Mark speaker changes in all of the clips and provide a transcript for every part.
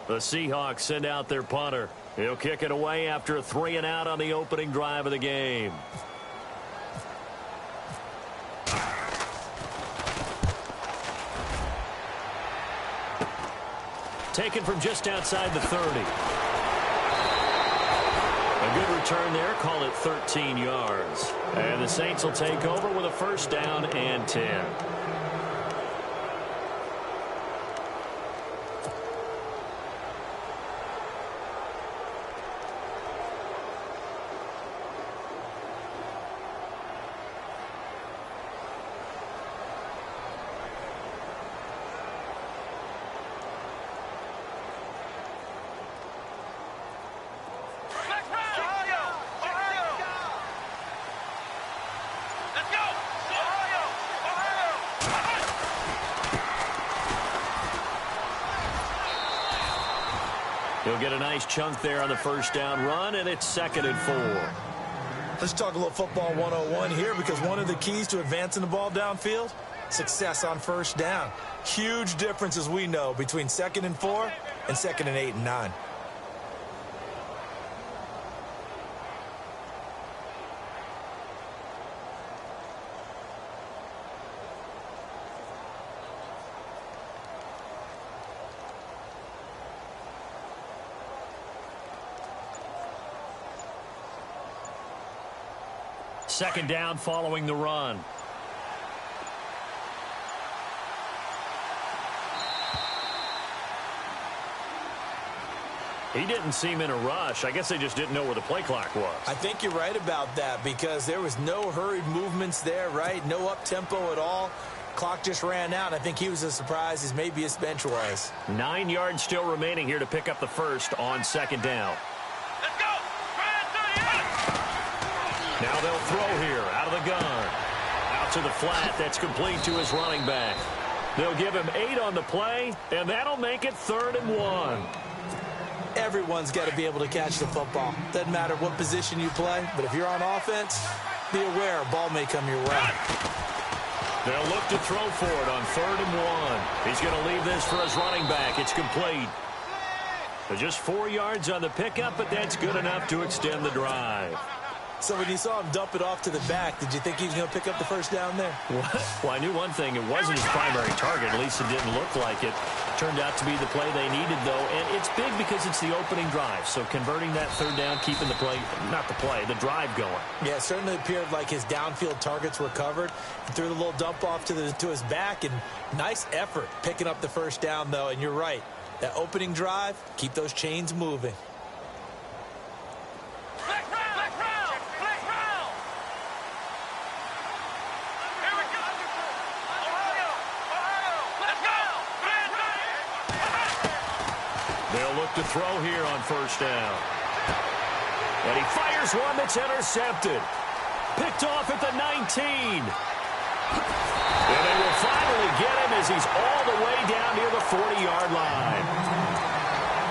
Speaker 1: The Seahawks send out their punter. He'll kick it away after a 3-and-out on the opening drive of the game. Taken from just outside the 30. A good return there. Call it 13 yards. And the Saints will take over with a first down and 10. He'll get a nice chunk there on the first down run, and it's 2nd and 4.
Speaker 2: Let's talk a little football 101 here, because one of the keys to advancing the ball downfield, success on first down. Huge difference, as we know, between 2nd and 4 and 2nd and 8 and 9.
Speaker 1: Second down following the run. He didn't seem in a rush. I guess they just didn't know where the play clock was.
Speaker 2: I think you're right about that, because there was no hurried movements there, right? No up-tempo at all. Clock just ran out. I think he was as surprised as maybe his bench was.
Speaker 1: 9 yards still remaining here to pick up the first on second down.
Speaker 3: Let's go!
Speaker 1: Now they'll throw here out of the gun. Out to the flat. That's complete to his running back. They'll give him 8 on the play, and that'll make it 3rd and 1.
Speaker 2: Everyone's got to be able to catch the football. Doesn't matter what position you play, but if you're on offense, be aware a ball may come your way.
Speaker 1: They'll look to throw for it on 3rd and 1. He's going to leave this for his running back. It's complete. Just 4 yards on the pickup, but that's good enough to extend the drive.
Speaker 2: So when you saw him dump it off to the back, did you think he was going to pick up the first down there?
Speaker 1: Well, I knew one thing. It wasn't his primary target. At least it didn't look like it. Turned out to be the play they needed, though. And it's big because it's the opening drive. So converting that third down, keeping the play, not the play, the drive going.
Speaker 2: Yeah, it certainly appeared like his downfield targets were covered. He threw the little dump off to his back, and nice effort picking up the first down, though. And you're right. That opening drive, keep those chains moving.
Speaker 1: To throw here on first down. And he fires one that's intercepted. Picked off at the 19. And they will finally get him as he's all the way down near the 40-yard line.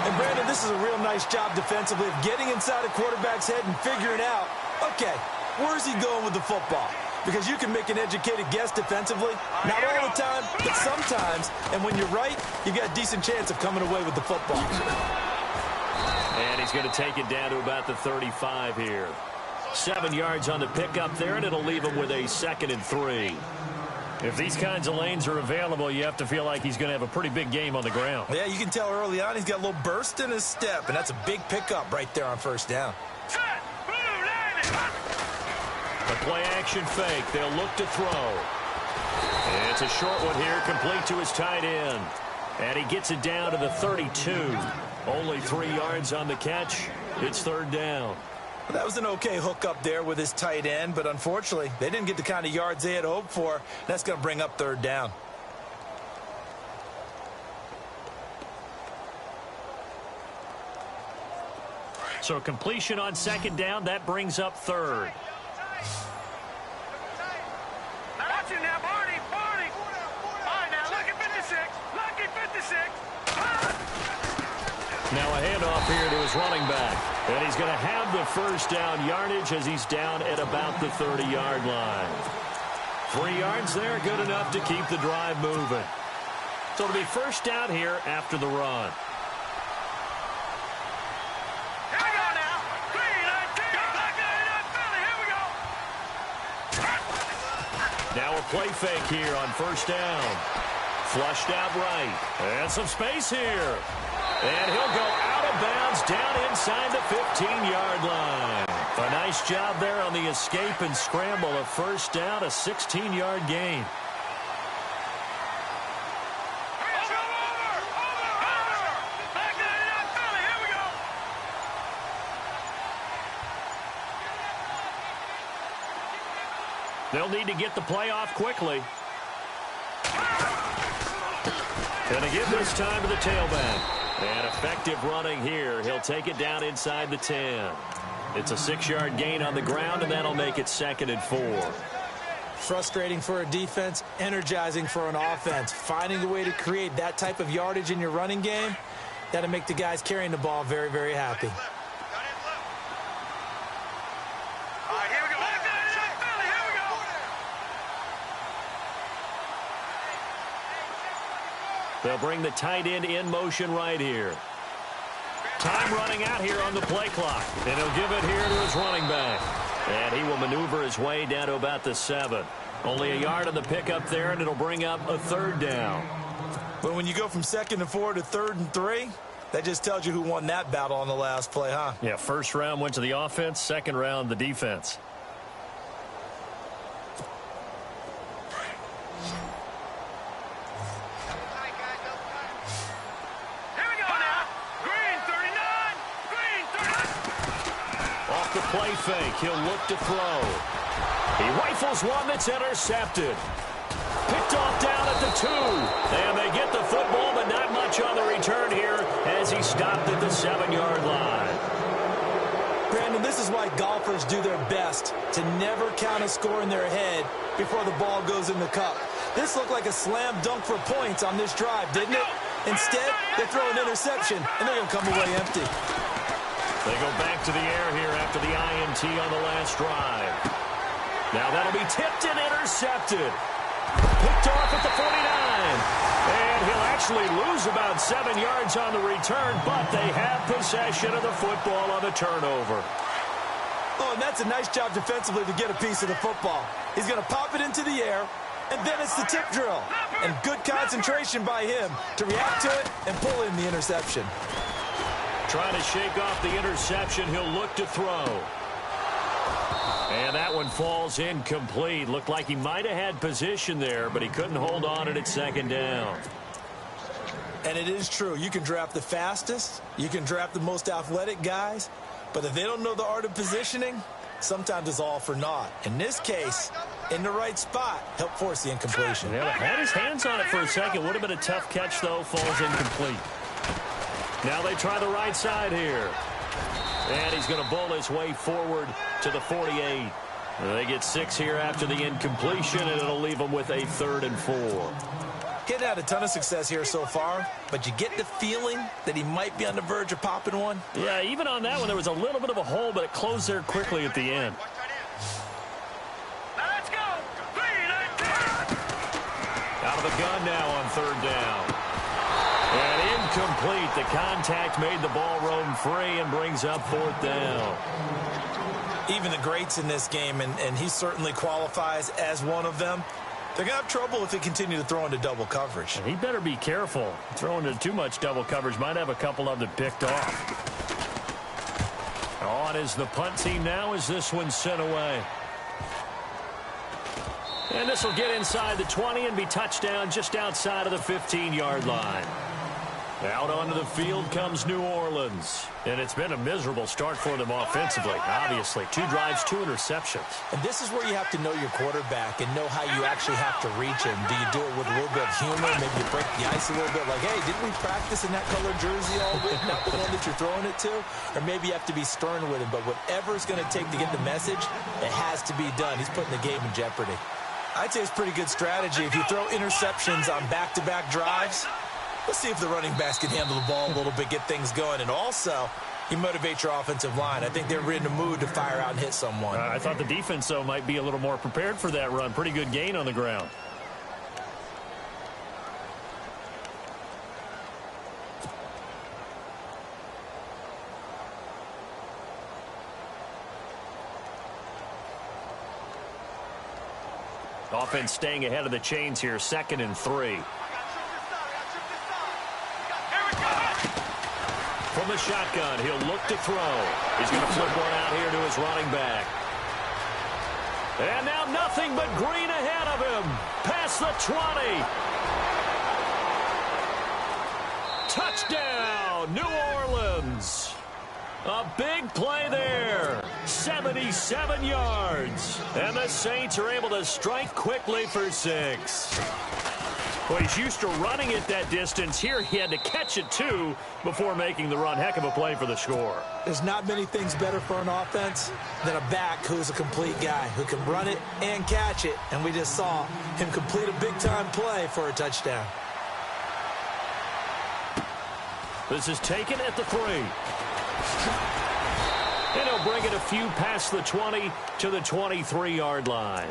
Speaker 2: And Brandon, this is a real nice job defensively of getting inside a quarterback's head and figuring out, okay, where's he going with the football? Because you can make an educated guess defensively. Not all the time, but sometimes. And when you're right, you got a decent chance of coming away with the football.
Speaker 1: And he's going to take it down to about the 35 here. 7 yards on the pickup there, and it'll leave him with a 2nd and 3. If these kinds of lanes are available, you have to feel like he's going to have a pretty big game on the ground.
Speaker 2: Yeah, you can tell early on he's got a little burst in his step, and that's a big pickup right there on first down.
Speaker 1: A play-action fake. They'll look to throw. And it's a short one here, complete to his tight end. And he gets it down to the 32. Only 3 yards on the catch. It's 3rd down.
Speaker 2: Well, that was an okay hook up there with his tight end, but unfortunately, they didn't get the kind of yards they had hoped for. That's going to bring up 3rd down.
Speaker 1: So completion on 2nd down, that brings up 3rd.
Speaker 3: Watch it now, Barney. All right, now, look at 56. Look at 56.
Speaker 1: Now a handoff here to his running back. And he's going to have the first down yardage as he's down at about the 30-yard line. 3 yards there, good enough to keep the drive moving. So it'll be first down here after the run. play fake here on first down. Flushed out right. And some space here. And he'll go out of bounds down inside the 15-yard line. A nice job there on the escape and scramble. A first down, a 16-yard gain. They'll need to get the play off quickly. Going to give this time to the tailback. And effective running here. He'll take it down inside the 10. It's a 6-yard gain on the ground, and that'll make it 2nd and 4.
Speaker 2: Frustrating for a defense, energizing for an offense. Finding a way to create that type of yardage in your running game, that'll make the guys carrying the ball very, very happy.
Speaker 1: They'll bring the tight end in motion right here. Time running out here on the play clock. And he'll give it here to his running back. And he will maneuver his way down to about the 7. Only a yard on the pickup there, and it'll bring up a 3rd down.
Speaker 2: But when you go from 2nd and 4 to 3rd and 3, that just tells you who won that battle on the last play, huh?
Speaker 1: Yeah, first round went to the offense, second round the defense. Play fake. He'll look to throw. He rifles one that's intercepted. Picked off down at the 2. And they get the football, but not much on the return here as he stopped at the 7-yard line.
Speaker 2: Brandon, this is why golfers do their best to never count a score in their head before the ball goes in the cup. This looked like a slam dunk for points on this drive, didn't it? Instead, they throw an interception, and they're going to come away empty.
Speaker 1: They go back to the air here after the INT on the last drive. Now that'll be tipped and intercepted. Picked off at the 49. And he'll actually lose about 7 yards on the return, but they have possession of the football on the turnover.
Speaker 2: Oh, and that's a nice job defensively to get a piece of the football. He's going to pop it into the air, and then it's the tip drill. And good concentration by him to react to it and pull in the interception.
Speaker 1: Trying to shake off the interception. He'll look to throw. And that one falls incomplete. Looked like he might have had position there, but he couldn't hold on at 2nd down.
Speaker 2: And it is true. You can draft the fastest. You can draft the most athletic guys. But if they don't know the art of positioning, sometimes it's all for naught. In this case, in the right spot, helped force the incompletion.
Speaker 1: Yeah, had his hands on it for a second. Would have been a tough catch, though. Falls incomplete. Now they try the right side here. And he's going to bowl his way forward to the 48. They get 6 here after the incompletion, and it'll leave them with a 3rd and 4.
Speaker 2: Getting had a ton of success here so far, but you get the feeling that he might be on the verge of popping one.
Speaker 1: Yeah, even on that one, there was a little bit of a hole, but it closed there quickly at the end.
Speaker 3: Let's go.
Speaker 1: Out of the gun now on 3rd down. And incomplete. The contact made the ball roam free and brings up 4th down.
Speaker 2: Even the greats in this game, and he certainly qualifies as one of them, they're going to have trouble if they continue to throw into double coverage.
Speaker 1: And he better be careful. Throwing into too much double coverage might have a couple of them picked off. On is the punt team now as this one's sent away. And this will get inside the 20 and be touchdown just outside of the 15-yard line. Out onto the field comes New Orleans. And it's been a miserable start for them offensively, obviously. 2 drives, 2 interceptions.
Speaker 2: And this is where you have to know your quarterback and know how you actually have to reach him. Do you do it with a little bit of humor? Maybe you break the ice a little bit like, hey, didn't we practice in that color jersey all week? Not the one that you're throwing it to? Or maybe you have to be stern with him. But whatever it's going to take to get the message, it has to be done. He's putting the game in jeopardy. I'd say it's pretty good strategy. If you throw interceptions on back-to-back drives, let's see if the running backs can handle the ball a little bit, get things going. And also, you motivate your offensive line. I think they're in the mood to fire out and hit someone.
Speaker 1: I thought the defense, though, might be a little more prepared for that run. Pretty good gain on the ground. Offense staying ahead of the chains here, 2nd and 3. From the shotgun, he'll look to throw. He's going to flip one out here to his running back. And now nothing but green ahead of him. Past the 20. Touchdown, New Orleans. A big play there. 77 yards. And the Saints are able to strike quickly for 6. Well, he's used to running it that distance. Here he had to catch it, too, before making the run. Heck of a play for the score.
Speaker 2: There's not many things better for an offense than a back who's a complete guy, who can run it and catch it. And we just saw him complete a big-time play for a touchdown.
Speaker 1: This is taken at the 3. And he'll bring it a few past the 20 to the 23-yard line.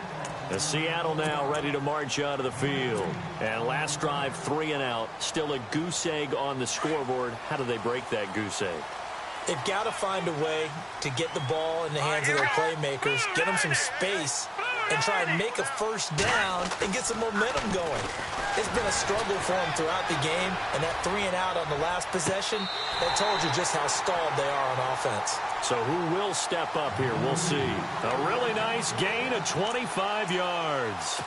Speaker 1: The Seattle now ready to march out of the field. And last drive, 3 and out. Still a goose egg on the scoreboard. How do they break that goose egg?
Speaker 2: They've got to find a way to get the ball in the hands of their playmakers, get them some space, and try and make a first down and get some momentum going. It's been a struggle for them throughout the game, and that 3 and out on the last possession, that told you just how stalled they are on offense.
Speaker 1: So who will step up here? We'll see. A really nice gain of 25 yards.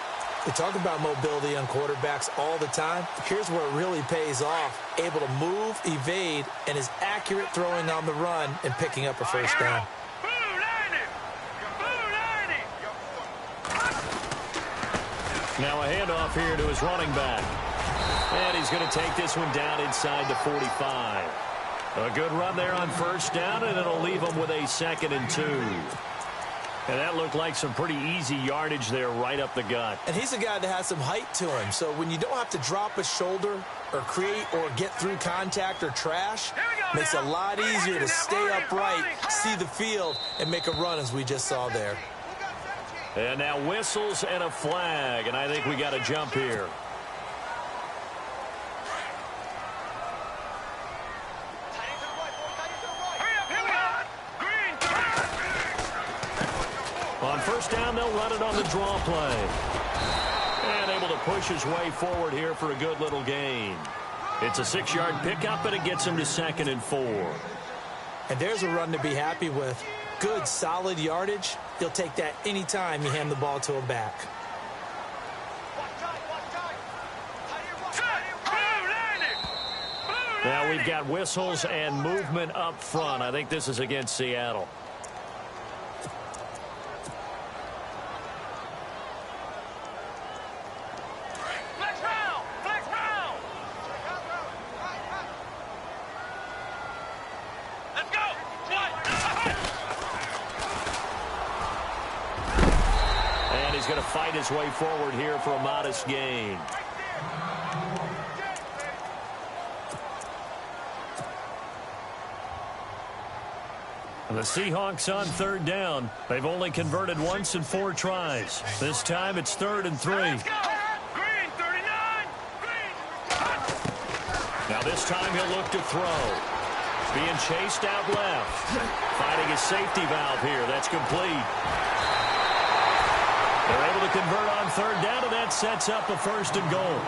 Speaker 2: We talk about mobility on quarterbacks all the time. Here's where it really pays off. Able to move, evade, and is accurate throwing on the run and picking up a first down.
Speaker 1: Now a handoff here to his running back. And he's going to take this one down inside the 45. A good run there on first down, and it'll leave him with a 2nd and 2. And that looked like some pretty easy yardage there right up the gut.
Speaker 2: And he's a guy that has some height to him. So when you don't have to drop a shoulder or create or get through contact or trash, makes it a lot easier to stay upright, see the field, and make a run as we just saw there.
Speaker 1: And now whistles and a flag, and I think we got a jump here. On first down, they'll run it on the draw play. And able to push his way forward here for a good little gain. It's a 6-yard pickup, and it gets him to 2nd and 4.
Speaker 2: And there's a run to be happy with. Good, solid yardage. He'll take that anytime you hand the ball to him back.
Speaker 1: Now we've got whistles and movement up front. I think this is against Seattle. Going to fight his way forward here for a modest gain. And the Seahawks on 3rd down. They've only converted once in 4 tries. This time it's 3rd and 3. Now this time he'll look to throw. Being chased out left. Finding his safety valve here. That's complete. They're able to convert on 3rd down, and that sets up a 1st and goal.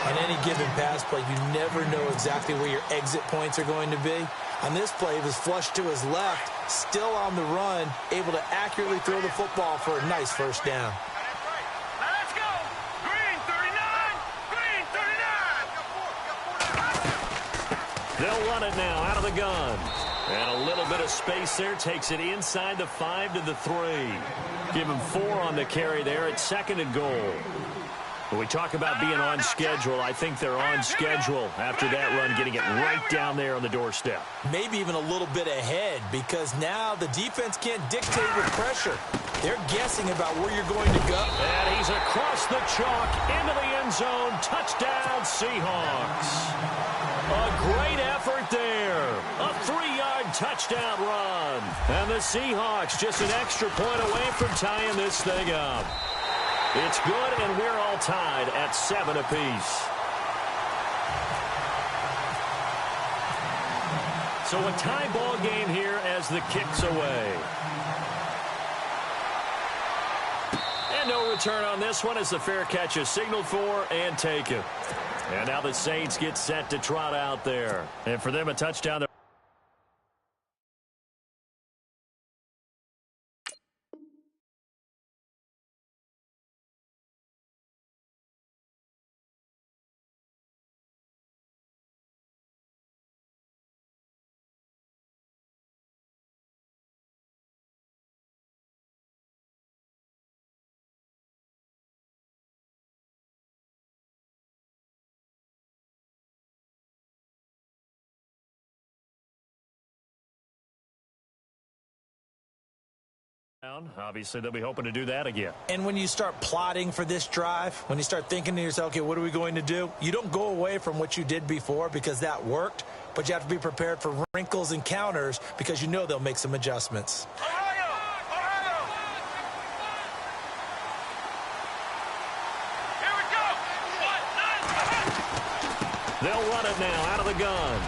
Speaker 2: On any given pass play, you never know exactly where your exit points are going to be. On this play, he was flushed to his left, still on the run, able to accurately throw the football for a nice first down.
Speaker 3: Let's go! Green 39! Green 39!
Speaker 1: They'll run it now out of the gun. And a little bit of space there takes it inside the 5 to the 3. Give him 4 on the carry there at 2nd and goal. When we talk about being on schedule, I think they're on schedule after that run, getting it right down there on the doorstep.
Speaker 2: Maybe even a little bit ahead, because now the defense can't dictate with pressure. They're guessing about where you're going to go.
Speaker 1: And he's across the chalk into the end zone. Touchdown, Seahawks. A great effort there. A 3-yard touchdown run. And the Seahawks just an extra point away from tying this thing up. It's good, and we're all tied at 7 apiece. So a tie ball game here as the kick's away. And no return on this one as the fair catch is signaled for and taken. And now the Saints get set to trot out there. And for them, a touchdown. Obviously, they'll be hoping to do that again.
Speaker 2: And when you start plotting for this drive, when you start thinking to yourself, okay, what are we going to do? You don't go away from what you did before because that worked, but you have to be prepared for wrinkles and counters because you know they'll make some adjustments.
Speaker 3: Ohio! Here we go!
Speaker 1: They'll run it now out of the gun.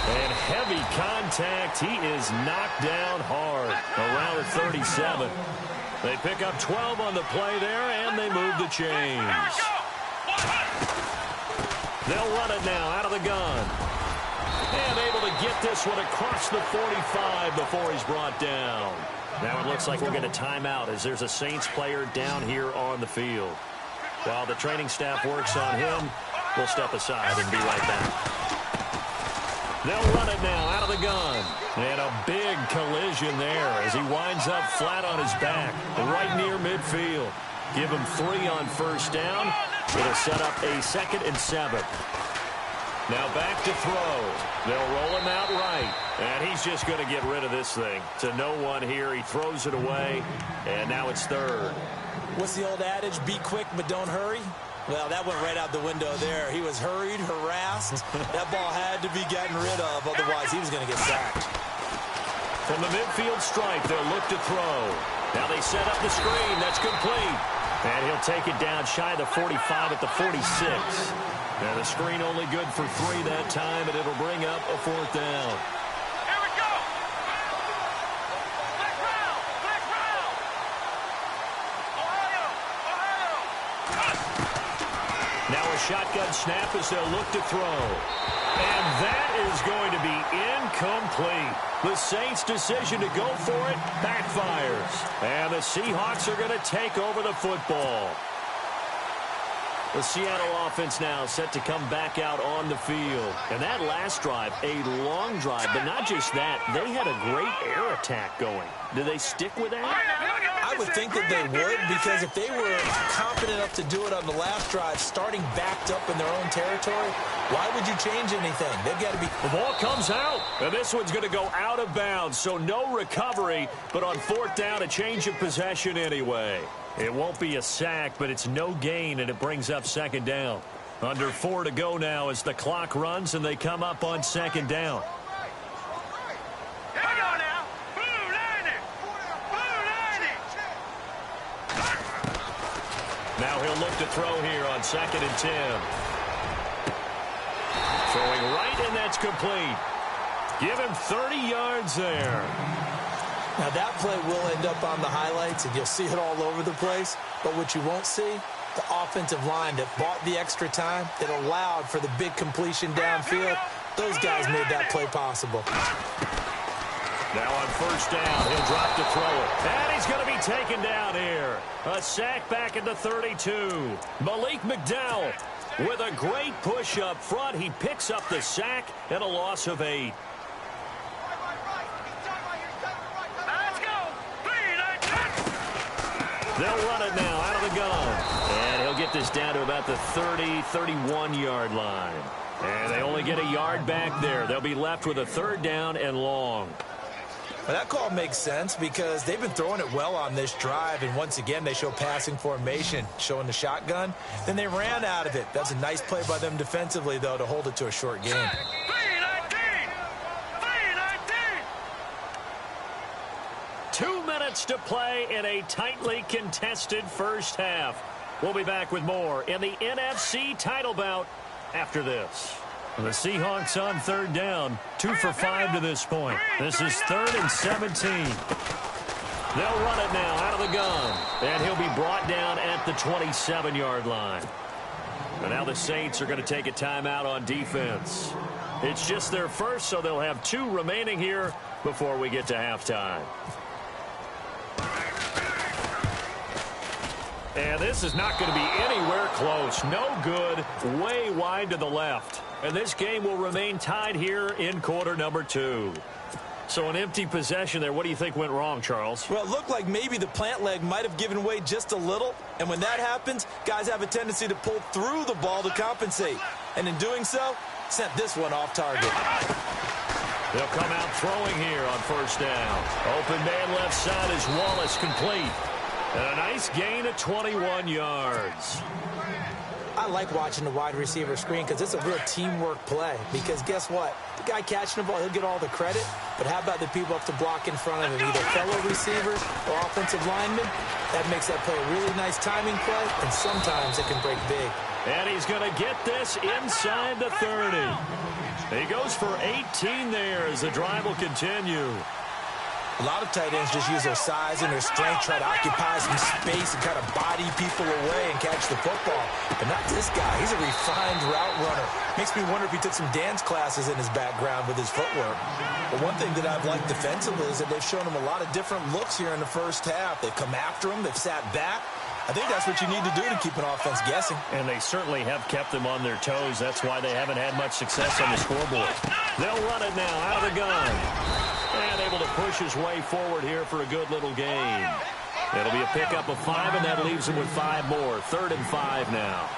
Speaker 1: And heavy contact. He is knocked down hard around the 37. They pick up 12 on the play there, and they move the chains. They'll run it now out of the gun. And able to get this one across the 45 before he's brought down. Now it looks like we'll get a timeout as there's a Saints player down here on the field. While the training staff works on him, we'll step aside and be right back. They'll run it now out of the gun. And a big collision there as he winds up flat on his back right near midfield. Give him 3 on first down. It'll set up a 2nd and 7. Now back to throw. They'll roll him out right. And he's just going to get rid of this thing. To no one here. He throws it away. And now it's 3rd.
Speaker 2: What's the old adage? Be quick, but don't hurry. Well, that went right out the window there. He was hurried, harassed. That ball had to be gotten rid of, otherwise he was going to get sacked.
Speaker 1: From the midfield stripe, they'll look to throw. Now they set up the screen. That's complete. And he'll take it down shy of the 45 at the 46. Now the screen only good for 3 that time, and it'll bring up a 4th down.
Speaker 3: Here we go! Flex round! Flex round! Ohio!
Speaker 1: Now a shotgun snap as they'll look to throw. And that is going to be incomplete. The Saints' decision to go for it backfires. And the Seahawks are going to take over the football. The Seattle offense now set to come back out on the field. And that last drive, a long drive, but not just that. They had a great air attack going. Do they stick with that?
Speaker 2: I would think that they would, because if they were confident enough to do it on the last drive, starting backed up in their own territory, why would you change anything? They've got to be...
Speaker 1: The ball comes out, and this one's going to go out of bounds, so no recovery, but on 4th down, a change of possession anyway. It won't be a sack, but it's no gain, and it brings up 2nd down. Under 4 to go now as the clock runs, and they come up on 2nd down. Now he'll look to throw here on 2nd and 10. Throwing right, and that's complete. Give him 30 yards there.
Speaker 2: Now that play will end up on the highlights, and you'll see it all over the place. But what you won't see, the offensive line that bought the extra time, that allowed for the big completion downfield, those guys made that play possible.
Speaker 1: Now on 1st down, he'll drop to throw it. And he's going to be taken down here. A sack back at the 32. Malik McDowell with a great push up front. He picks up the sack and a loss of 8.
Speaker 3: Let's go! 3, 9, 10!
Speaker 1: They'll run it now out of the gun. And he'll get this down to about the 30, 31-yard line. And they only get a yard back there. They'll be left with a 3rd down and long.
Speaker 2: Well, that call makes sense because they've been throwing it well on this drive, and once again they show passing formation, showing the shotgun. Then they ran out of it. That's a nice play by them defensively, though, to hold it to a short game.
Speaker 3: 3-19!
Speaker 1: 2 minutes to play in a tightly contested first half. We'll be back with more in the NFC title bout after this. The Seahawks on 3rd down, 2 for 5 to this point. This is 3rd and 17. They'll run it now out of the gun. And he'll be brought down at the 27-yard line. And now the Saints are going to take a timeout on defense. It's just their first, so they'll have 2 remaining here before we get to halftime. And this is not going to be anywhere close. No good. Way wide to the left. And this game will remain tied here in quarter number 2. So an empty possession there. What do you think went wrong, Charles?
Speaker 2: Well, it looked like maybe the plant leg might have given way just a little. And when that happens, guys have a tendency to pull through the ball to compensate. And in doing so, sent this one off target.
Speaker 1: They'll come out throwing here on first down. Open man left side is Wallace, complete. And a nice gain of 21 yards.
Speaker 2: I like watching the wide receiver screen because it's a real teamwork play. Because guess what? The guy catching the ball, he'll get all the credit. But how about the people up to block in front of him, either fellow receivers or offensive linemen? That makes that play a really nice timing play, and sometimes it can break big.
Speaker 1: And he's going to get this inside the 30. He goes for 18 there as the drive will continue.
Speaker 2: A lot of tight ends just use their size and their strength, try to occupy some space and kind of body people away and catch the football. But not this guy. He's a refined route runner. Makes me wonder if he took some dance classes in his background with his footwork. But one thing that I've liked defensively is that they've shown him a lot of different looks here in the first half. They've come after him. They've sat back. I think that's what you need to do to keep an offense guessing.
Speaker 1: And they certainly have kept them on their toes. That's why they haven't had much success on the scoreboard. They'll run it now out of the gun. And able to push his way forward here for a good little gain. It'll be a pickup of 5, and that leaves him with 5 more. 3rd and 5 now.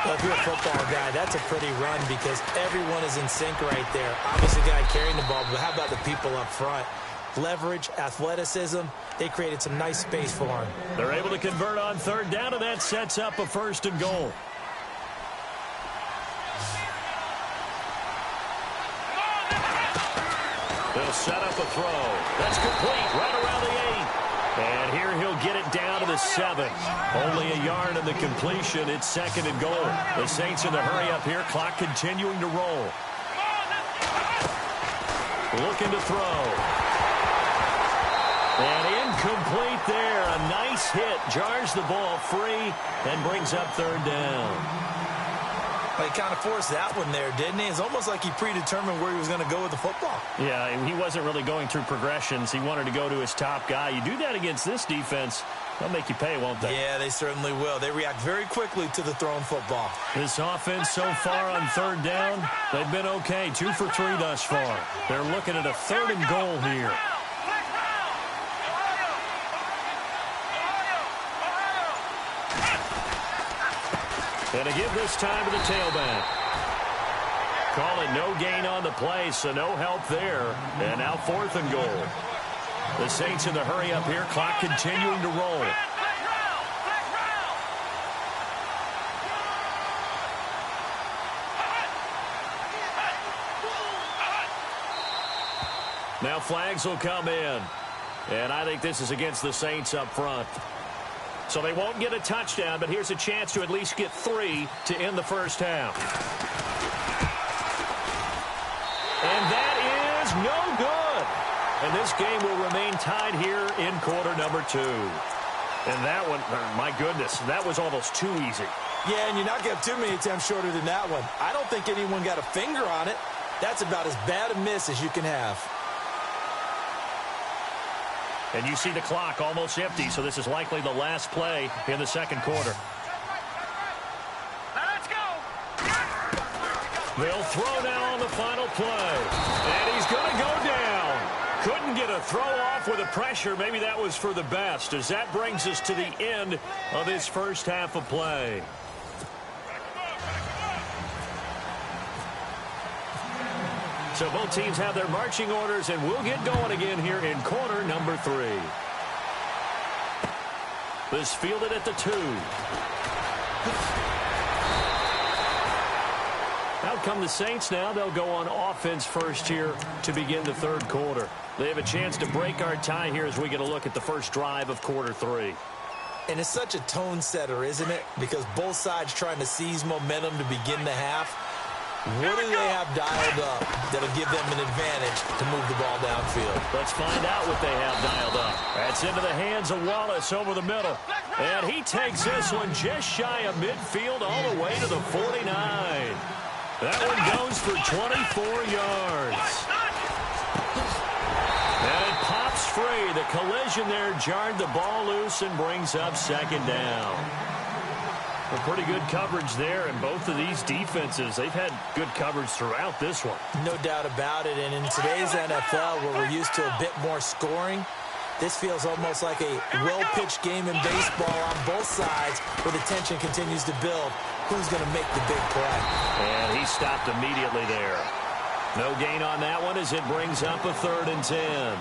Speaker 2: Well, if you're a football guy, that's a pretty run because everyone is in sync right there. Obviously, the guy carrying the ball, but how about the people up front? Leverage, athleticism, they created some nice space for him.
Speaker 1: They're able to convert on 3rd down, and that sets up a 1st and goal. They'll set up a throw. That's complete right around the 8. And here he'll get it down to the 7. Only a yard in the completion. It's 2nd and goal. The Saints in the hurry up here. Clock continuing to roll. Looking to throw. And incomplete there. A nice hit. Jars the ball free and brings up 3rd down.
Speaker 2: Well, he kind of forced that one there, didn't he? It's almost like he predetermined where he was going to go with the football.
Speaker 1: Yeah, he wasn't really going through progressions. He wanted to go to his top guy. You do that against this defense, they'll make you pay, won't they?
Speaker 2: Yeah, they certainly will. They react very quickly to the thrown football.
Speaker 1: This offense so far on 3rd down, they've been okay. 2 for 3 thus far. They're looking at a 3rd and goal here. And to give this time to the tailback. Calling no gain on the play, so no help there. And now 4th and goal. The Saints in the hurry up here. Clock continuing to roll. Now flags will come in. And I think this is against the Saints up front. So they won't get a touchdown, but here's a chance to at least get 3 to end the first half. And that is no good. And this game will remain tied here in quarter number 2. And that one, my goodness, that was almost too easy.
Speaker 2: Yeah, and you're not going to have too many attempts shorter than that one. I don't think anyone got a finger on it. That's about as bad a miss as you can have.
Speaker 1: And you see the clock almost empty, so this is likely the last play in the 2nd quarter.
Speaker 3: Let's go.
Speaker 1: They'll throw now on the final play. And he's going to go down. Couldn't get a throw off with the pressure. Maybe that was for the best, as that brings us to the end of this first half of play. So both teams have their marching orders, and we'll get going again here in quarter number 3. This fielded at the 2. Out come the Saints now. They'll go on offense first here to begin the 3rd quarter. They have a chance to break our tie here as we get a look at the first drive of quarter 3.
Speaker 2: And it's such a tone setter, isn't it? Because both sides trying to seize momentum to begin the half. What do they have dialed up that'll give them an advantage to move the ball downfield?
Speaker 1: Let's find out what they have dialed up. That's into the hands of Wallace over the middle. And he takes this one just shy of midfield all the way to the 49. That one goes for 24 yards. And it pops free. The collision there jarred the ball loose and brings up second down. Well, pretty good coverage there, and both of these defenses, they've had good coverage throughout this one.
Speaker 2: No doubt about it, and in today's NFL, where we're used to a bit more scoring, this feels almost like a well-pitched game in baseball on both sides, where the tension continues to build. Who's going to make the big play?
Speaker 1: And he stopped immediately there. No gain on that one as it brings up a 3rd and 10.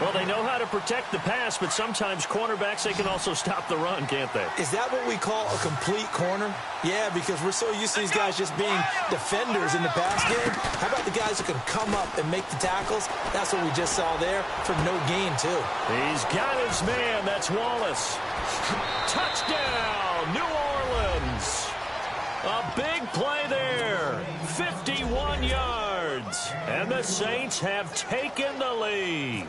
Speaker 1: Well, they know how to protect the pass, but sometimes cornerbacks, they can also stop the run, can't they?
Speaker 2: Is that what we call a complete corner? Yeah, because we're so used to these guys just being defenders in the pass game. How about the guys who can come up and make the tackles? That's what we just saw there for no gain, too.
Speaker 1: He's got his man. That's Wallace. Touchdown, New Orleans. A big play there. 51 yards. And the Saints have taken the lead.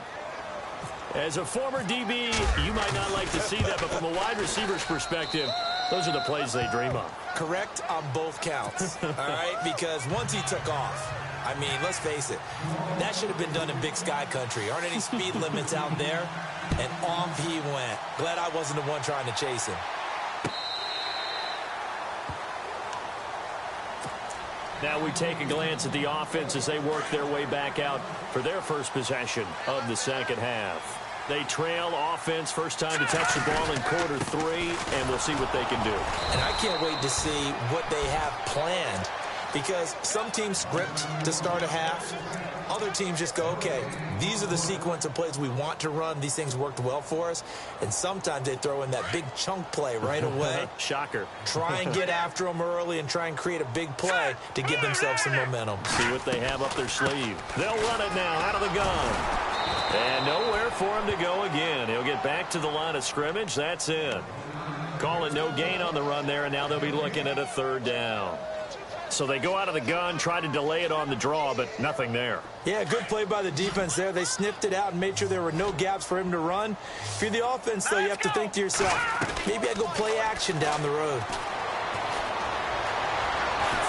Speaker 1: As a former DB, you might not like to see that, but from a wide receiver's perspective, those are the plays they dream of.
Speaker 2: Correct on both counts, all right? Because once he took off, I mean, let's face it, that should have been done in Big Sky Country. Aren't any speed limits out there? And off he went. Glad I wasn't the one trying to chase him.
Speaker 1: Now we take a glance at the offense as they work their way back out for their first possession of the second half. They trail offense, first time to touch the ball in quarter 3, and we'll see what they can do.
Speaker 2: And I can't wait to see what they have planned, because some teams script to start a half. Other teams just go, okay, these are the sequence of plays we want to run. These things worked well for us. And sometimes they throw in that big chunk play right away.
Speaker 1: Shocker.
Speaker 2: Try and get after them early and try and create a big play to give themselves some momentum.
Speaker 1: See what they have up their sleeve. They'll run it now out of the gun. And nowhere for him to go again. He'll get back to the line of scrimmage. That's it. Call it no gain on the run there, and now they'll be looking at a 3rd down. So they go out of the gun, try to delay it on the draw, but nothing there.
Speaker 2: Yeah, good play by the defense there. They sniffed it out and made sure there were no gaps for him to run. If you're the offense, though, you have to think to yourself, maybe I go play action down the road.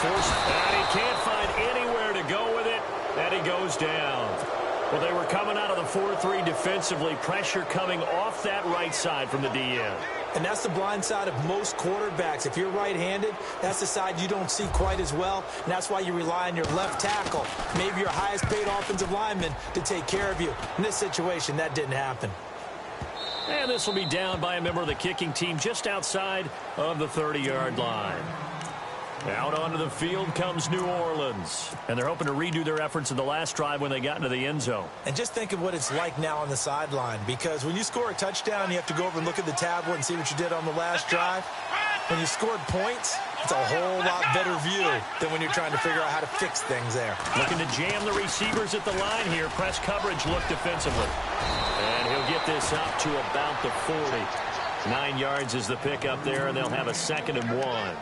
Speaker 1: And he can't find anywhere to go with it, and he goes down. Well, they were coming out of the 4-3 defensively. Pressure coming off that right side from the DN.
Speaker 2: And that's the blind side of most quarterbacks. If you're right-handed, that's the side you don't see quite as well. And that's why you rely on your left tackle, maybe your highest-paid offensive lineman, to take care of you. In this situation, that didn't happen.
Speaker 1: And this will be down by a member of the kicking team just outside of the 30-yard line. Out onto the field comes New Orleans. And they're hoping to redo their efforts in the last drive when they got into the end zone.
Speaker 2: And just think of what it's like now on the sideline. Because when you score a touchdown, you have to go over and look at the tablet and see what you did on the last drive. When you scored points, it's a whole lot better view than when you're trying to figure out how to fix things there.
Speaker 1: Looking to jam the receivers at the line here. Press coverage look defensively. And he'll get this up to about the 40. 9 yards is the pickup there, and they'll have a 2nd and 1.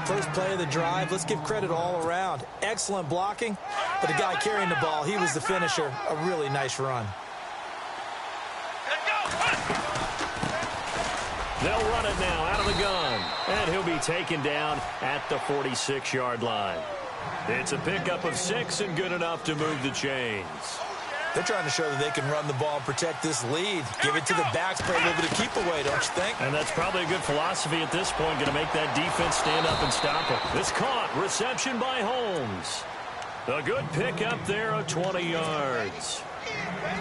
Speaker 2: First play of the drive, let's give credit all around. Excellent blocking, but the guy carrying the ball, he was the finisher. A really nice run.
Speaker 1: They'll run it now out of the gun, and he'll be taken down at the 46-yard line. It's a pickup of 6 and good enough to move the chains.
Speaker 2: They're trying to show that they can run the ball and protect this lead. Give it to the backs, play a little bit of keep away, don't you think?
Speaker 1: And that's probably a good philosophy at this point, going to make that defense stand up and stop it. This caught, reception by Holmes. A good pickup there of 20 yards.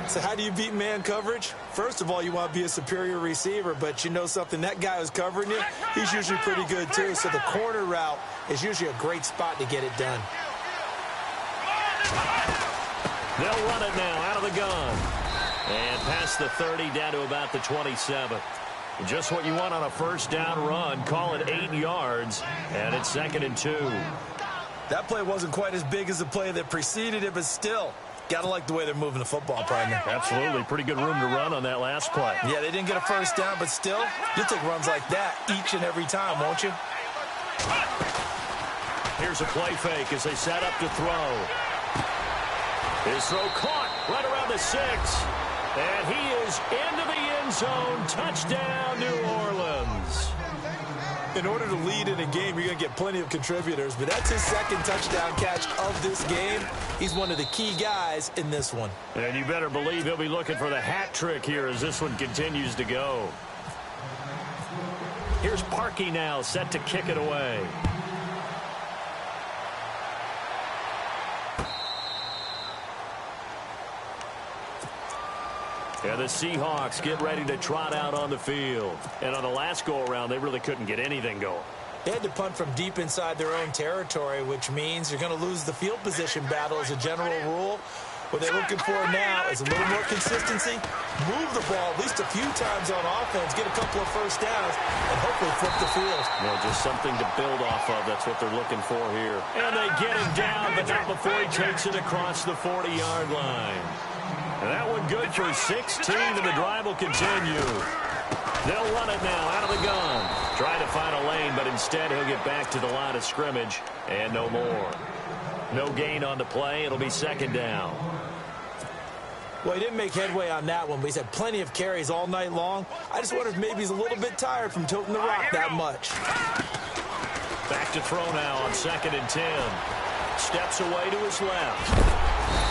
Speaker 2: So how do you beat man coverage? First of all, you want to be a superior receiver, but you know something, that guy who's covering you, he's usually pretty good too. So the corner route is usually a great spot to get it done.
Speaker 1: They'll run it now out of the gun. And past the 30 down to about the 27. Just what you want on a first down run. Call it 8 yards. And it's 2nd and 2.
Speaker 2: That play wasn't quite as big as the play that preceded it, but still, got to like the way they're moving the football, partner.
Speaker 1: Absolutely. Pretty good room to run on that last play.
Speaker 2: Yeah, they didn't get a first down, but still, you'll take runs like that each and every time, won't you?
Speaker 1: here's a play fake as they set up to throw. His throw caught right around the 6. And he is into the end zone. Touchdown, New Orleans.
Speaker 2: In order to lead in a game, you're going to get plenty of contributors, but that's his second touchdown catch of this game. He's one of the key guys in this one.
Speaker 1: And you better believe he'll be looking for the hat trick here as this one continues to go. Here's Parkey now, set to kick it away. And the Seahawks get ready to trot out on the field. And on the last go-around, they really couldn't get anything going.
Speaker 2: They had to punt from deep inside their own territory, which means you're going to lose the field position battle as a general rule. What they're looking for now is a little more consistency, move the ball at least a few times on offense, get a couple of first downs, and hopefully flip the field.
Speaker 1: Well, just something to build off of. That's what they're looking for here. And they get him down, but not before he takes it across the 40-yard line. And that one good for 16, and the drive will continue. They'll run it now out of the gun. Trying to find a lane, but instead he'll get back to the line of scrimmage, and no more. No gain on the play. It'll be second down.
Speaker 2: Well, he didn't make headway on that one, but he's had plenty of carries all night long. I just wonder if maybe he's a little bit tired from toting the rock that much.
Speaker 1: Back to throw now on 2nd and 10. Steps away to his left.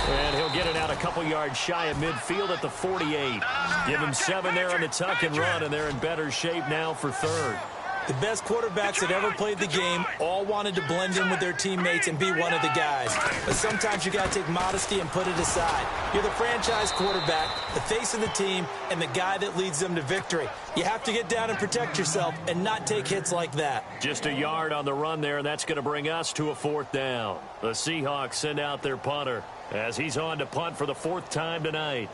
Speaker 1: And he'll get it out a couple yards shy of midfield at the 48. Give him 7 there on the tuck and run, and they're in better shape now for 3rd.
Speaker 2: The best quarterbacks that ever played the game all wanted to blend in with their teammates and be one of the guys. But sometimes you got to take modesty and put it aside. You're the franchise quarterback, the face of the team, and the guy that leads them to victory. You have to get down and protect yourself and not take hits like that.
Speaker 1: Just a yard on the run there, and that's going to bring us to a 4th down. The Seahawks send out their punter as he's on to punt for the 4th time tonight.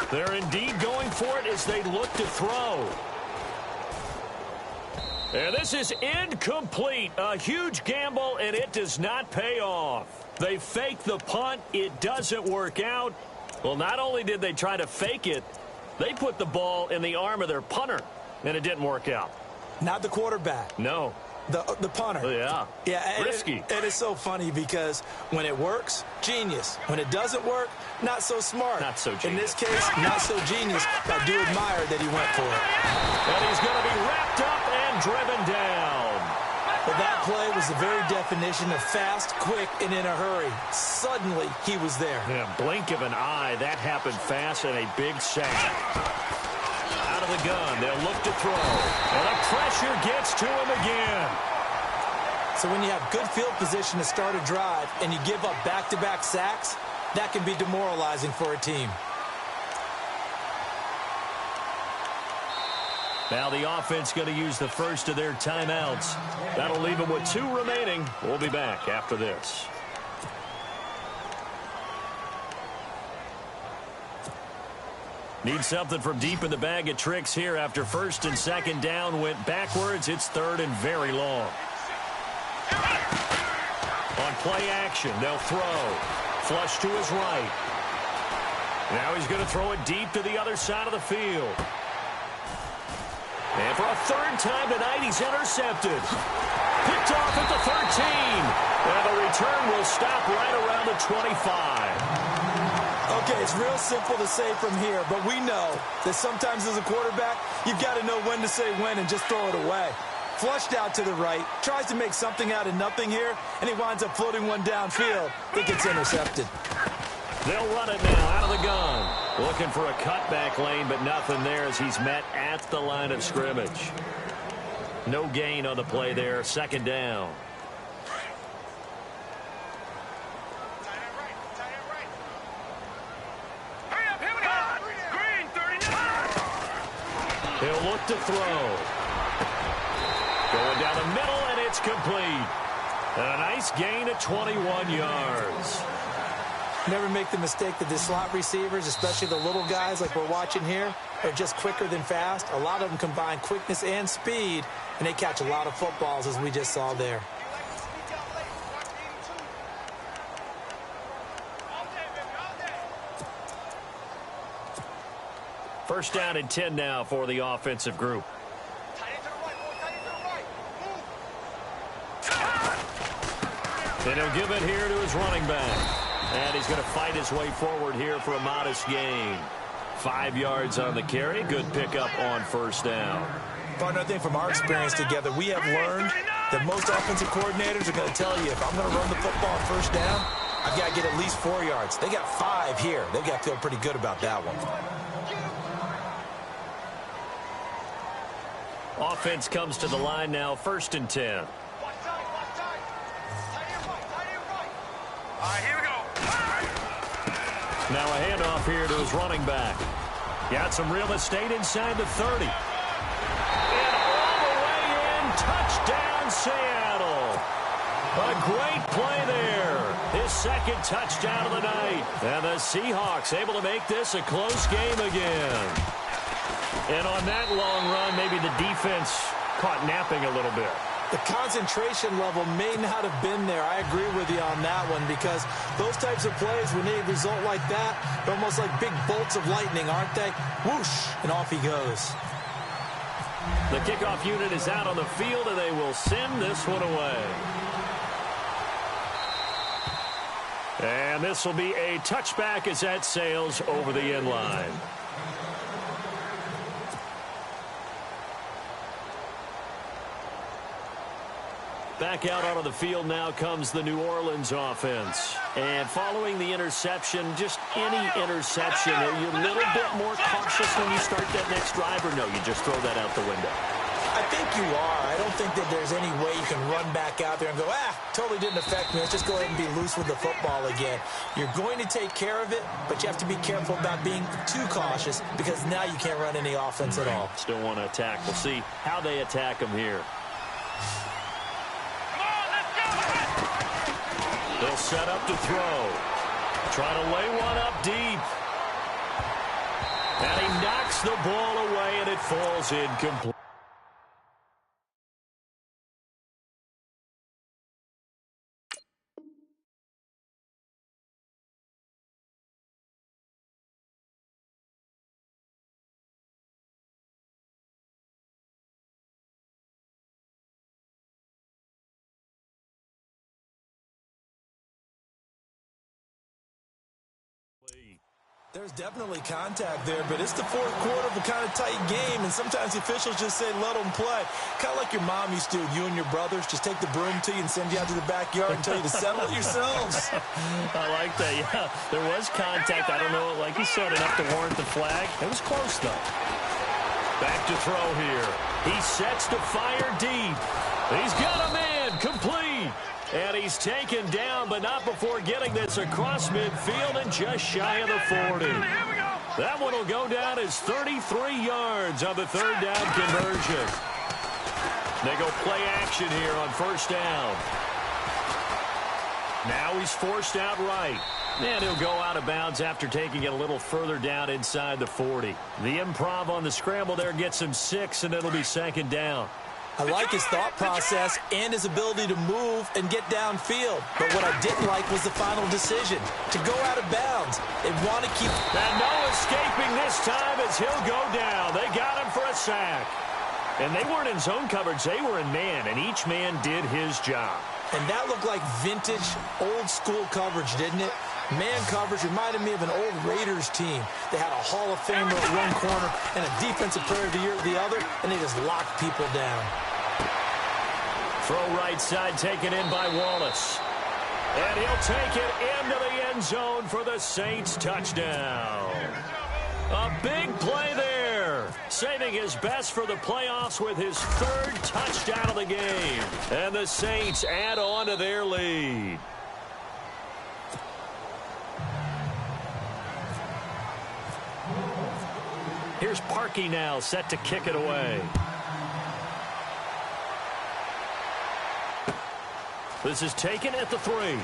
Speaker 1: They're indeed going for it as they look to throw. And this is incomplete. A huge gamble, and it does not pay off. They fake the punt. It doesn't work out. Well, not only did they try to fake it, they put the ball in the arm of their punter, and it didn't work out.
Speaker 2: Not the quarterback.
Speaker 1: No.
Speaker 2: The punter.
Speaker 1: Yeah. Risky.
Speaker 2: And it's so funny because when it works, genius. When it doesn't work, not so smart.
Speaker 1: Not so genius.
Speaker 2: In this case, not so genius. I do admire that he went for it.
Speaker 1: And he's going to be wrapped up and driven down.
Speaker 2: But that play was the very definition of fast, quick, and in a hurry. Suddenly, he was there.
Speaker 1: Yeah, blink of an eye. That happened fast and a big sack. Out of the gun, they'll look to throw. And the pressure gets to him again.
Speaker 2: So when you have good field position to start a drive and you give up back-to-back sacks, that can be demoralizing for a team.
Speaker 1: Now the offense going to use the first of their timeouts. That'll leave them with 2 remaining. We'll be back after this. Need something from deep in the bag of tricks here after 1st and 2nd down went backwards. It's 3rd and very long. On play action, they'll throw. Flush to his right. Now he's going to throw it deep to the other side of the field. And for a 3rd time tonight, he's intercepted. Picked off at the 13. And the return will stop right around the 25.
Speaker 2: Okay, it's real simple to say from here, but we know that sometimes as a quarterback, you've got to know when to say when and just throw it away. Flushed out to the right, tries to make something out of nothing here, and he winds up floating one downfield. It gets intercepted.
Speaker 1: They'll run it now out of the gun. Looking for a cutback lane, but nothing there as he's met at the line of scrimmage. No gain on the play there. 2nd down. He'll look to throw. Going down the middle, and it's complete. And a nice gain of 21 yards.
Speaker 2: Never make the mistake that the slot receivers, especially the little guys like we're watching here, are just quicker than fast. A lot of them combine quickness and speed, and they catch a lot of footballs, as we just saw there.
Speaker 1: First down and 10 now for the offensive group. And he'll give it here to his running back. And he's going to fight his way forward here for a modest gain. 5 yards on the carry. Good pickup on first down.
Speaker 2: Partner, I think from our experience together, we have learned that most offensive coordinators are going to tell you, if I'm going to run the football on first down, I've got to get at least 4 yards. They got 5 here. They've got to feel pretty good about that one.
Speaker 1: Offense comes to the line now, 1st and 10.
Speaker 3: All right, here we go.
Speaker 1: Now a handoff here to his running back. Got some real estate inside the 30. And all the way in, touchdown Seattle. A great play there. His 2nd touchdown of the night. And the Seahawks able to make this a close game again. And on that long run, maybe the defense caught napping a little bit.
Speaker 2: The concentration level may not have been there. I agree with you on that one, because those types of plays, when they result like that, they're almost like big bolts of lightning, aren't they? Whoosh, and off he goes.
Speaker 1: The kickoff unit is out on the field, and they will send this one away. And this will be a touchback as that sails over the end line. Back out onto the field now comes the New Orleans offense. And following the interception, just any interception, are you a little bit more cautious when you start that next drive, or no, you just throw that out the window?
Speaker 2: I think you are. I don't think that there's any way you can run back out there and go, totally didn't affect me. Let's just go ahead and be loose with the football again. You're going to take care of it, but you have to be careful about being too cautious, because now you can't run any offense at all.
Speaker 1: Still want to attack. We'll see how they attack him here. They'll set up to throw. Try to lay one up deep. And he knocks the ball away, and it falls incomplete.
Speaker 2: There's definitely contact there, but it's the 4th quarter of a kind of tight game, and sometimes the officials just say, let them play. Kind of like your mom used to do with you and your brothers. Just take the broom to you and send you out to the backyard and tell you to settle it yourselves.
Speaker 1: I like that, yeah. There was contact. I don't know, like you said, enough to warrant the flag. It was close, though. Back to throw here. He sets to fire deep. He's got a man complete. And he's taken down, but not before getting this across midfield and just shy of the 40. That one will go down as 33 yards on the 3rd down conversion. They go play action here on 1st down. Now he's forced out right. And he'll go out of bounds after taking it a little further down inside the 40. The improv on the scramble there gets him 6, and it'll be 2nd down.
Speaker 2: I like his thought process and his ability to move and get downfield. But what I didn't like was the final decision, to go out of bounds. They want to keep...
Speaker 1: And no escaping this time as he'll go down. They got him for a sack. And they weren't in zone coverage. They were in man, and each man did his job.
Speaker 2: And that looked like vintage, old-school coverage, didn't it? Man coverage reminded me of an old Raiders team. They had a Hall of Famer at one corner and a defensive player of the year at the other, and they just locked people down.
Speaker 1: Throw right side taken in by Wallace. And he'll take it into the end zone for the Saints touchdown. A big play there. Saving his best for the playoffs with his 3rd touchdown of the game. And the Saints add on to their lead. Here's Parkey now, set to kick it away. This is taken at the 3.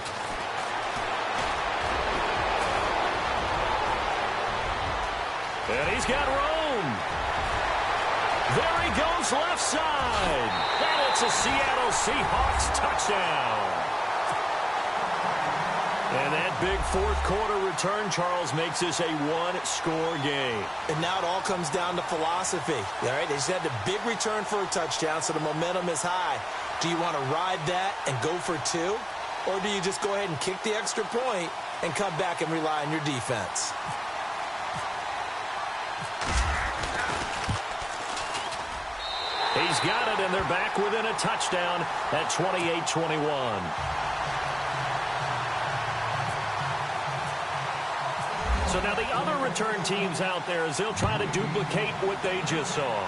Speaker 1: And he's got room. There he goes left side. And it's a Seattle Seahawks touchdown. And that big fourth quarter return, Charles, makes this a one-score game.
Speaker 2: And now it all comes down to philosophy. All right, they just had the big return for a touchdown, so the momentum is high. Do you want to ride that and go for two? Or do you just go ahead and kick the extra point and come back and rely on your defense?
Speaker 1: He's got it, and they're back within a touchdown at 28-21. So now the other return teams out there as they'll try to duplicate what they just saw.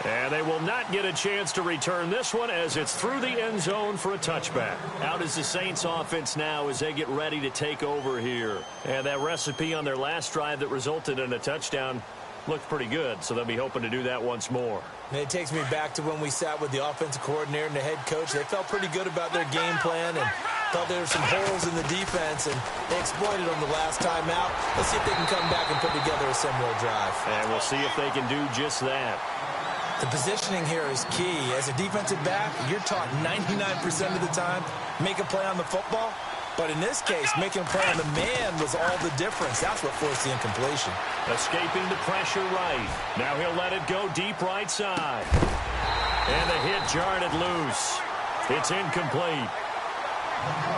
Speaker 1: And they will not get a chance to return this one as it's through the end zone for a touchback. Out is the Saints offense now as they get ready to take over here. And that recipe on their last drive that resulted in a touchdown looked pretty good, so they'll be hoping to do that once more.
Speaker 2: And it takes me back to when we sat with the offensive coordinator and the head coach. They felt pretty good about their game plan and thought there were some holes in the defense, and they exploited them the last time out. Let's see if they can come back and put together a similar drive.
Speaker 1: And we'll see if they can do just that.
Speaker 2: The positioning here is key. As a defensive back, you're taught 99% of the time, make a play on the football. But in this case, making a play on the man was all the difference. That's what forced the incompletion.
Speaker 1: Escaping the pressure right. Now he'll let it go deep right side. And the hit jarred it loose. It's incomplete.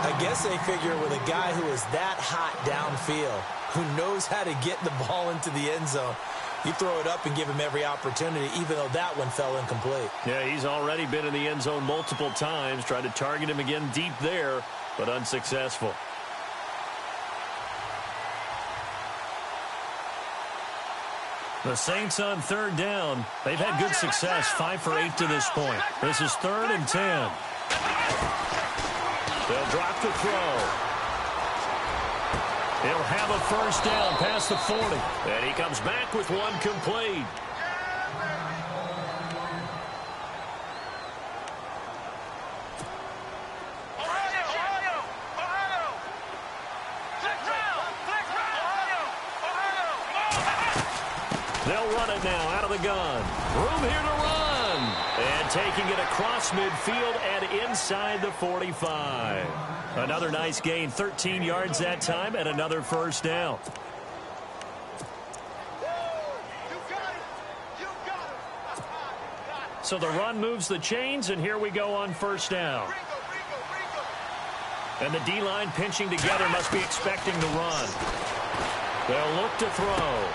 Speaker 2: I guess they figure with a guy who is that hot downfield, who knows how to get the ball into the end zone, you throw it up and give him every opportunity, even though that one fell incomplete.
Speaker 1: Yeah, he's already been in the end zone multiple times. Tried to target him again deep there, but unsuccessful. The Saints on third down. They've had good success, 5 for 8 to this point. This is 3rd and 10. They'll drop the throw. He'll have a first down past the 40. And he comes back with one complete. They'll run it now out of the gun. Room here to run. And taking it across midfield and inside the 45. Another nice gain, 13 yards that time, and another first down. So the run moves the chains, and here we go on first down. And the D-line pinching together must be expecting the run. They'll look to throw.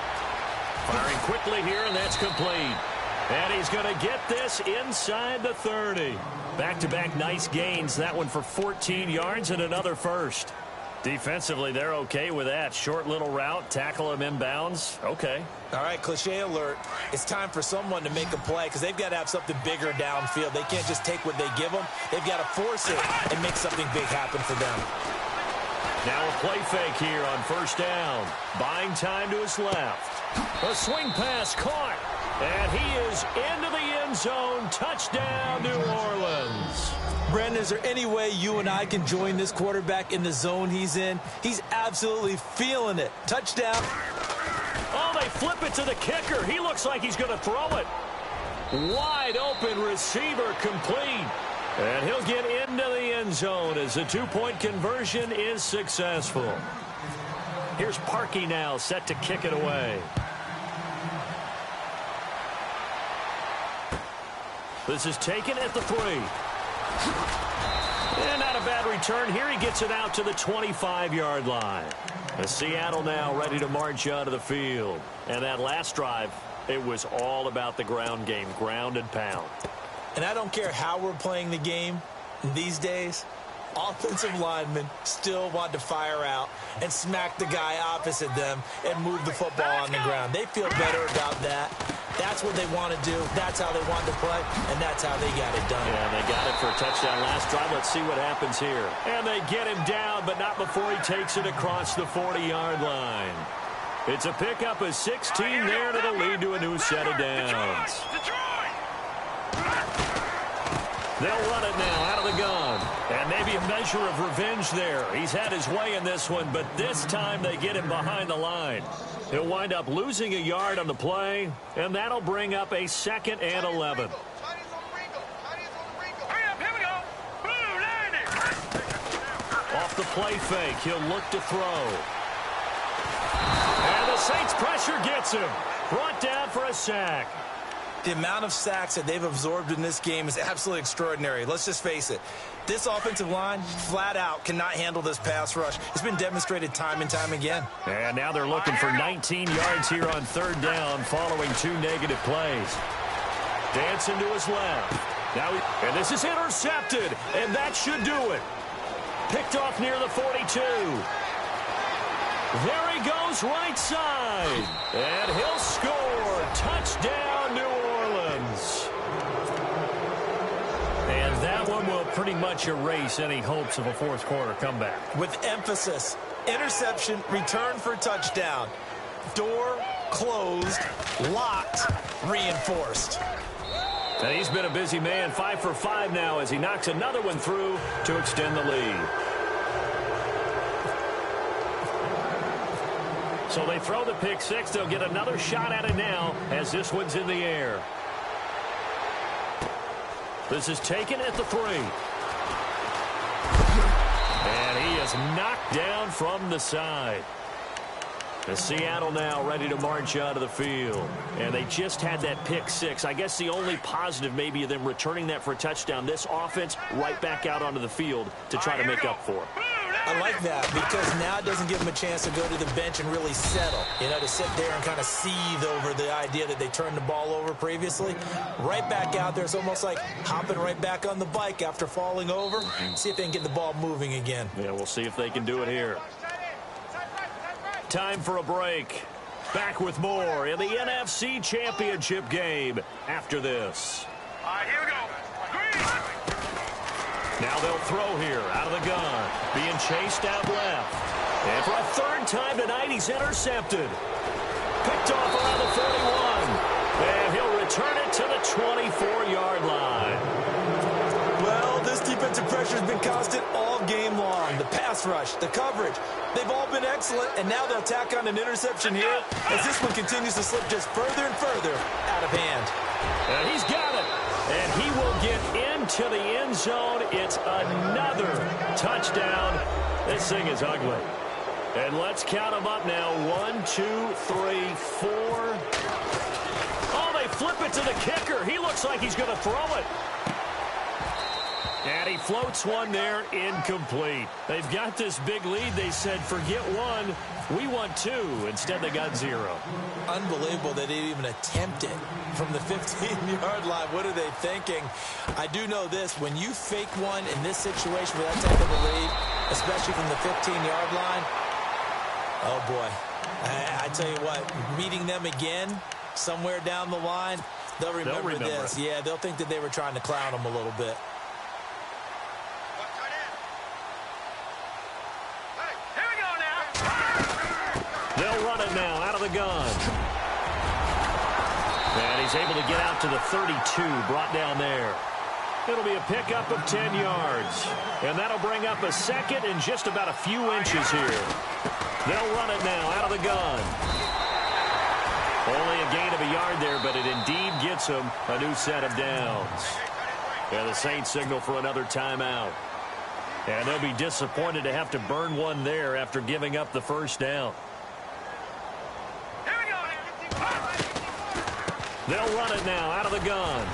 Speaker 1: Firing quickly here, and that's complete. And he's going to get this inside the 30. Back-to-back nice gains. That one for 14 yards and another first. Defensively, they're okay with that. Short little route, tackle him inbounds. Okay.
Speaker 2: All right, cliche alert. It's time for someone to make a play because they've got to have something bigger downfield. They can't just take what they give them. They've got to force it and make something big happen for them.
Speaker 1: Now a play fake here on first down. Buying time to his left. A swing pass caught. And he is into the end zone. Touchdown, New Orleans.
Speaker 2: Brandon, is there any way you and I can join this quarterback in the zone he's in? He's absolutely feeling it. Touchdown.
Speaker 1: Oh, they flip it to the kicker. He looks like he's going to throw it. Wide open receiver complete. And he'll get into the end zone as the two-point conversion is successful. Here's Parkey now set to kick it away. This is taken at the 3. And not a bad return here. He gets it out to the 25-yard line. The Seattle now ready to march out of the field. And that last drive, it was all about the ground game, ground and pound.
Speaker 2: And I don't care how we're playing the game these days, offensive linemen still want to fire out and smack the guy opposite them and move the football on the ground. They feel better about that. That's what they want to do. That's how they want to play, and that's how they got it done.
Speaker 1: Yeah, they got it for a touchdown last drive. Let's see what happens here. And they get him down, but not before he takes it across the 40-yard line. It's a pickup of 16 there, and it'll lead to a new set of downs. They'll run it now out of the gun. And maybe a measure of revenge there. He's had his way in this one, but this time they get him behind the line. He'll wind up losing a yard on the play, and that'll bring up a 2nd and 11. play fake. He'll look to throw. And the Saints pressure gets him. Brought down for a sack.
Speaker 2: The amount of sacks that they've absorbed in this game is absolutely extraordinary. Let's just face it. This offensive line, flat out, cannot handle this pass rush. It's been demonstrated time and time again.
Speaker 1: And now they're looking for 19 yards here on third down following 2 negative plays. Dancing to his left. And this is intercepted, and that should do it. Picked off near the 42. There he goes right side. And he'll score. Touchdown, New Orleans. And that one will pretty much erase any hopes of a fourth quarter comeback.
Speaker 2: With emphasis, interception, return for touchdown. Door closed, locked, reinforced.
Speaker 1: And he's been a busy man, 5 for 5 now as he knocks another one through to extend the lead. So they throw the pick six. They'll get another shot at it now as this one's in the air. This is taken at the 3. And he is knocked down from the side. The Seattle now ready to march out of the field. And they just had that pick six. I guess the only positive maybe of them returning that for a touchdown. This offense right back out onto the field to try to make up for it.
Speaker 2: I like that because now it doesn't give them a chance to go to the bench and really settle. You know, to sit there and kind of seethe over the idea that they turned the ball over previously. Right back out there. It's almost like hopping right back on the bike after falling over. See if they can get the ball moving again.
Speaker 1: Yeah, we'll see if they can do it here. Time for a break. Back with more in the NFC Championship game after this.
Speaker 3: All right, here we go.
Speaker 1: Now they'll throw here out of the gun. Being chased out left. And for a third time tonight, he's intercepted. Picked off around the 41. And he'll return it to the 24-yard line.
Speaker 2: Well, this defensive pressure has been constant all game long. The pass rush, the coverage, they've all been excellent. And now they'll tack on an interception here as this one continues to slip just further and further out of hand.
Speaker 1: And he's got it. And he will get into the end zone. It's another touchdown. This thing is ugly. And let's count them up now. 1, 2, 3, 4. Oh, they flip it to the kicker. He looks like he's going to throw it. And he floats one there, incomplete. They've got this big lead. They said, forget one, we want 2. Instead, they got 0.
Speaker 2: Unbelievable that they even attempted from the 15-yard line. What are they thinking? I do know this. When you fake one in this situation with that type of a lead, especially from the 15-yard line, oh, boy. I tell you what, meeting them again somewhere down the line, they'll remember this. Yeah, they'll think that they were trying to clown them a little bit.
Speaker 1: They'll run it now out of the gun. And he's able to get out to the 32, brought down there. It'll be a pickup of 10 yards. And that'll bring up a second and just about a few inches here. They'll run it now out of the gun. Only a gain of a yard there, but it indeed gets them a new set of downs. And the Saints signal for another timeout. And they'll be disappointed to have to burn one there after giving up the first down. They'll run it now out of the gun.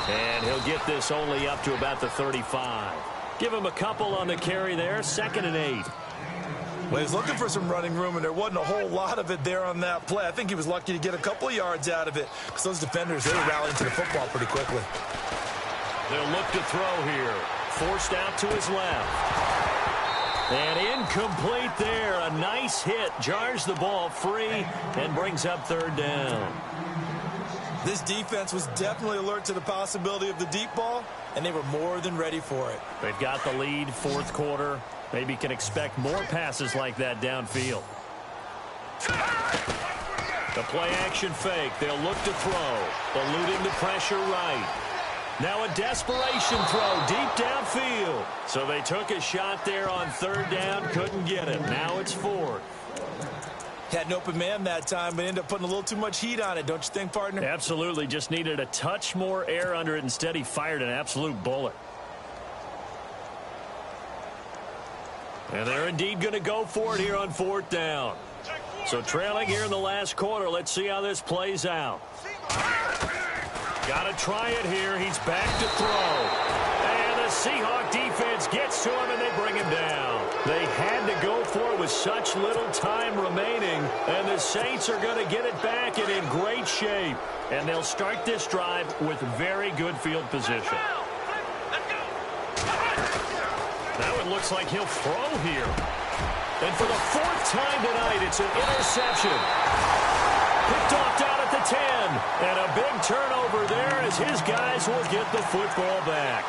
Speaker 1: And he'll get this only up to about the 35. Give him a couple on the carry there. 2nd and 8.
Speaker 2: Well, he was looking for some running room, and there wasn't a whole lot of it there on that play. I think he was lucky to get a couple of yards out of it because those defenders, they were rallying to the football pretty quickly.
Speaker 1: They'll look to throw here. Forced out to his left. And incomplete there. A nice hit. Jars the ball free and brings up 3rd down.
Speaker 2: This defense was definitely alert to the possibility of the deep ball, and they were more than ready for it.
Speaker 1: They've got the lead, 4th quarter. Maybe can expect more passes like that downfield. The play action fake. They'll look to throw. Eluding the pressure right. Now a desperation throw deep downfield. So they took a shot there on 3rd down. Couldn't get it. Now it's 4th.
Speaker 2: Had an open man that time, but ended up putting a little too much heat on it, don't you think, partner?
Speaker 1: Absolutely. Just needed a touch more air under it. Instead, he fired an absolute bullet. And they're indeed going to go for it here on 4th down. So trailing here in the last quarter. Let's see how this plays out. Got to try it here. He's back to throw. And the Seahawk defense gets to him, and they bring him down. They had to go for it with such little time remaining, and the Saints are going to get it back and in great shape. And they'll start this drive with very good field position. Now it looks like he'll throw here. And for the 4th time tonight, it's an interception. Picked off down at the 10. And a big turnover there as his guys will get the football back.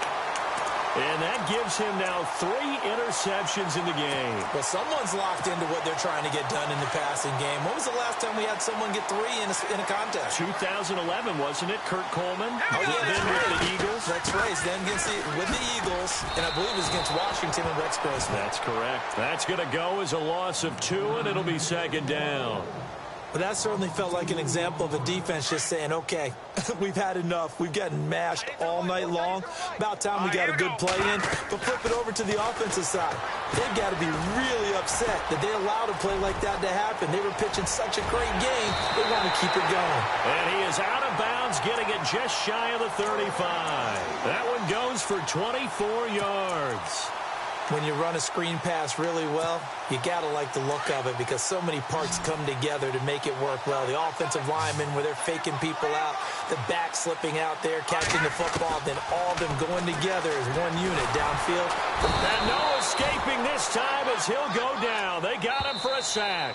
Speaker 1: And that gives him now 3 interceptions in the game.
Speaker 2: Well, someone's locked into what they're trying to get done in the passing game. When was the last time we had someone get 3 in a contest?
Speaker 1: 2011, wasn't it? Kurt Coleman?
Speaker 2: Oh, yeah,
Speaker 1: then with the Eagles.
Speaker 2: That's right. Then with the Eagles, and I believe it was against Washington and Rex Grossman.
Speaker 1: That's correct. That's going to go as a loss of 2, and it'll be 2nd down.
Speaker 2: But that certainly felt like an example of a defense just saying, okay, we've had enough. We've gotten mashed all night long. About time we got a good play in. But flip it over to the offensive side. They've got to be really upset that they allowed a play like that to happen. They were pitching such a great game. They want to keep it going.
Speaker 1: And he is out of bounds, getting it just shy of the 35. That one goes for 24 yards.
Speaker 2: When you run a screen pass really well, you got to like the look of it because so many parts come together to make it work well. The offensive linemen where they're faking people out, the back slipping out there, catching the football, then all of them going together as one unit downfield.
Speaker 1: And no escaping this time as he'll go down. They got him for a sack.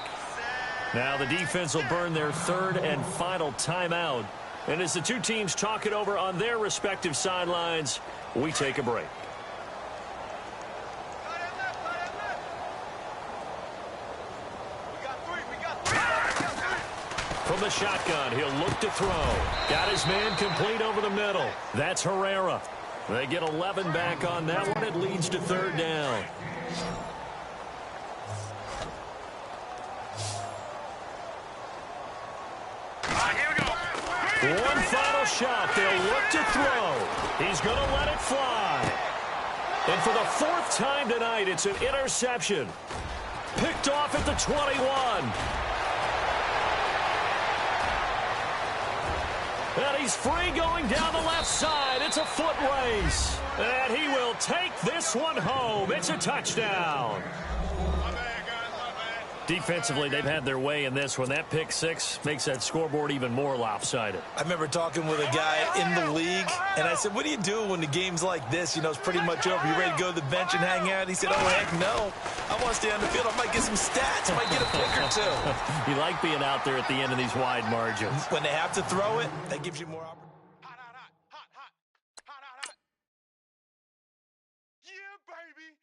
Speaker 1: Now the defense will burn their 3rd and final timeout. And as the two teams talk it over on their respective sidelines, we take a break. From the shotgun, he'll look to throw. Got his man complete over the middle. That's Herrera. They get 11 back on that one. It leads to 3rd down.
Speaker 3: Here we go.
Speaker 1: One final shot. They'll look to throw. He's going to let it fly. And for the 4th time tonight, it's an interception. Picked off at the 21. And he's free going down the left side. It's a foot race. And he will take this one home. It's a touchdown. Defensively, they've had their way in this one. That pick 6 makes that scoreboard even more lopsided.
Speaker 2: I remember talking with a guy in the league, and I said, what do you do when the game's like this? You know, it's pretty much over. You ready to go to the bench and hang out? He said, oh, heck no. I want to stay on the field. I might get some stats. I might get a pick or 2.
Speaker 1: You like being out there at the end of these wide margins.
Speaker 2: When they have to throw it, that gives you more opportunity.
Speaker 3: Yeah, baby.